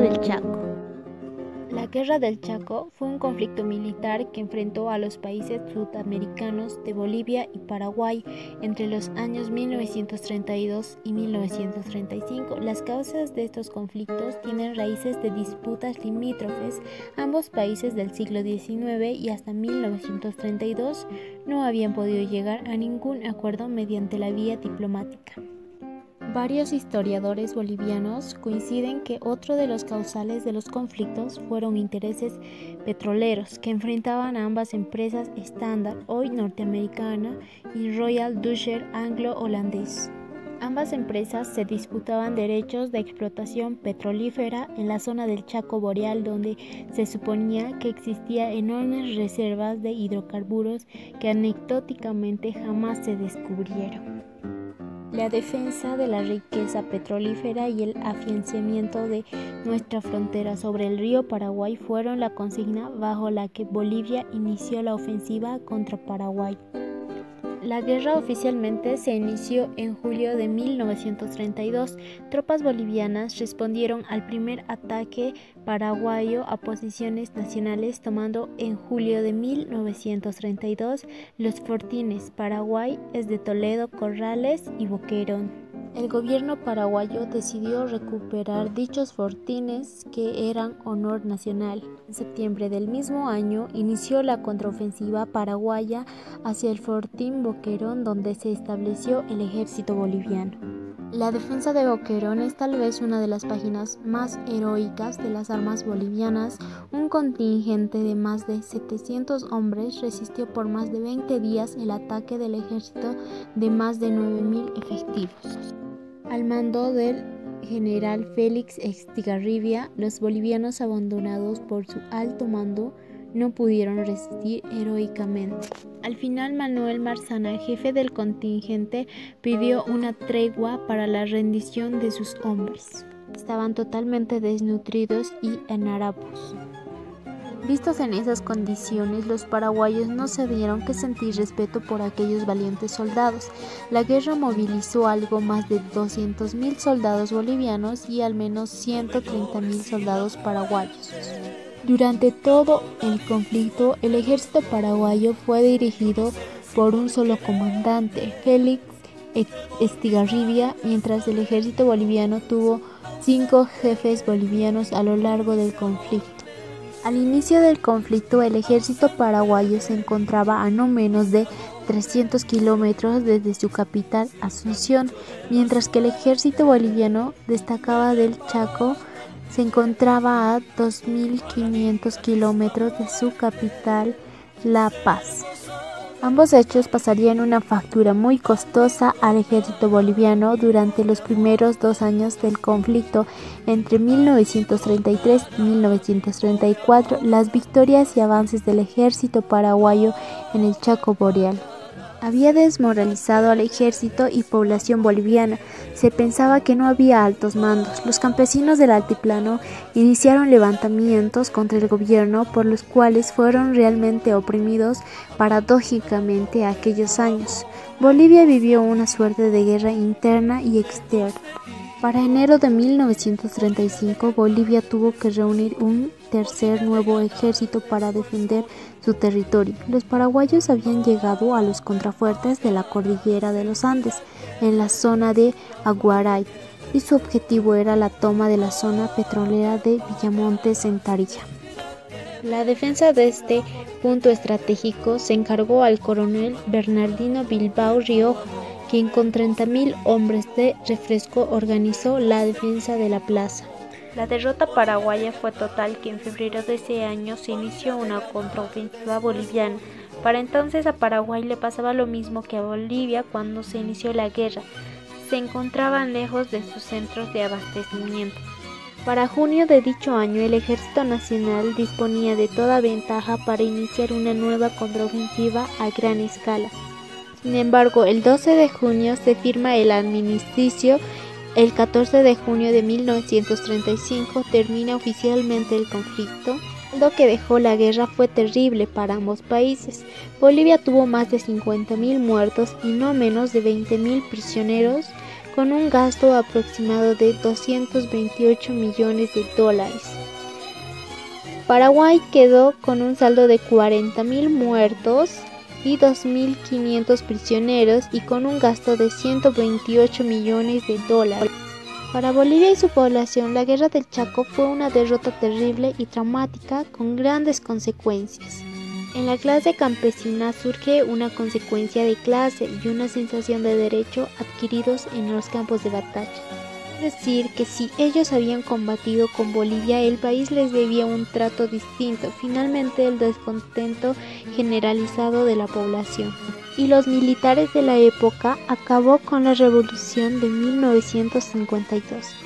del Chaco. La Guerra del Chaco fue un conflicto militar que enfrentó a los países sudamericanos de Bolivia y Paraguay entre los años 1932 y 1935. Las causas de estos conflictos tienen raíces de disputas limítrofes. Ambos países del siglo XIX y hasta 1932 no habían podido llegar a ningún acuerdo mediante la vía diplomática. Varios historiadores bolivianos coinciden que otro de los causales de los conflictos fueron intereses petroleros que enfrentaban a ambas empresas Standard Oil norteamericana y Royal Dutch Shell anglo-holandés. Ambas empresas se disputaban derechos de explotación petrolífera en la zona del Chaco Boreal, donde se suponía que existían enormes reservas de hidrocarburos que anecdóticamente jamás se descubrieron. La defensa de la riqueza petrolífera y el afianzamiento de nuestra frontera sobre el río Paraguay fueron la consigna bajo la que Bolivia inició la ofensiva contra Paraguay. La guerra oficialmente se inició en julio de 1932. Tropas bolivianas respondieron al primer ataque paraguayo a posiciones nacionales, tomando en julio de 1932 los fortines Paraguay, de Toledo, Corrales y Boquerón. El gobierno paraguayo decidió recuperar dichos fortines que eran honor nacional. En septiembre del mismo año inició la contraofensiva paraguaya hacia el fortín Boquerón, donde se estableció el ejército boliviano. La defensa de Boquerón es tal vez una de las páginas más heroicas de las armas bolivianas. Un contingente de más de 700 hombres resistió por más de 20 días el ataque del ejército de más de 9.000 efectivos. Al mando del general Félix Estigarribia, los bolivianos, abandonados por su alto mando, no pudieron resistir heroicamente. Al final, Manuel Marzana, jefe del contingente, pidió una tregua para la rendición de sus hombres. Estaban totalmente desnutridos y en harapos. Vistos en esas condiciones, los paraguayos no se dieron que sentir respeto por aquellos valientes soldados. La guerra movilizó algo más de 200.000 soldados bolivianos y al menos 130.000 soldados paraguayos. Durante todo el conflicto, el ejército paraguayo fue dirigido por un solo comandante, Félix Estigarribia, mientras el ejército boliviano tuvo 5 jefes bolivianos a lo largo del conflicto. Al inicio del conflicto, el ejército paraguayo se encontraba a no menos de 300 kilómetros desde su capital, Asunción, mientras que el ejército boliviano destacaba del Chaco, se encontraba a 2.500 kilómetros de su capital, La Paz. Ambos hechos pasarían una factura muy costosa al ejército boliviano durante los primeros 2 años del conflicto. Entre 1933 y 1934, las victorias y avances del ejército paraguayo en el Chaco Boreal había desmoralizado al ejército y población boliviana. Se pensaba que no había altos mandos. Los campesinos del altiplano iniciaron levantamientos contra el gobierno, por los cuales fueron realmente oprimidos paradójicamente aquellos años. Bolivia vivió una suerte de guerra interna y externa. Para enero de 1935, Bolivia tuvo que reunir un tercer nuevo ejército para defender su territorio. Los paraguayos habían llegado a los contrafuertes de la cordillera de los Andes, en la zona de Aguaray, y su objetivo era la toma de la zona petrolera de Villamontes en Tarija. La defensa de este punto estratégico se encargó al coronel Bernardino Bilbao Rioja, quien con 30.000 hombres de refresco organizó la defensa de la plaza. La derrota paraguaya fue total, que en febrero de ese año se inició una contraofensiva boliviana. Para entonces a Paraguay le pasaba lo mismo que a Bolivia cuando se inició la guerra. Se encontraban lejos de sus centros de abastecimiento. Para junio de dicho año, el Ejército Nacional disponía de toda ventaja para iniciar una nueva contraofensiva a gran escala. Sin embargo, el 12 de junio se firma el armisticio. El 14 de junio de 1935 termina oficialmente el conflicto. Lo que dejó la guerra fue terrible para ambos países. Bolivia tuvo más de 50.000 muertos y no menos de 20.000 prisioneros, con un gasto aproximado de 228 millones de dólares. Paraguay quedó con un saldo de 40.000 muertos y 2.500 prisioneros y con un gasto de 128 millones de dólares. Para Bolivia y su población, la Guerra del Chaco fue una derrota terrible y traumática con grandes consecuencias. En la clase campesina surge una consecuencia de clase y una sensación de derecho adquiridos en los campos de batalla. Es decir, que si ellos habían combatido con Bolivia, el país les debía un trato distinto. Finalmente, el descontento generalizado de la población y los militares de la época acabó con la revolución de 1952.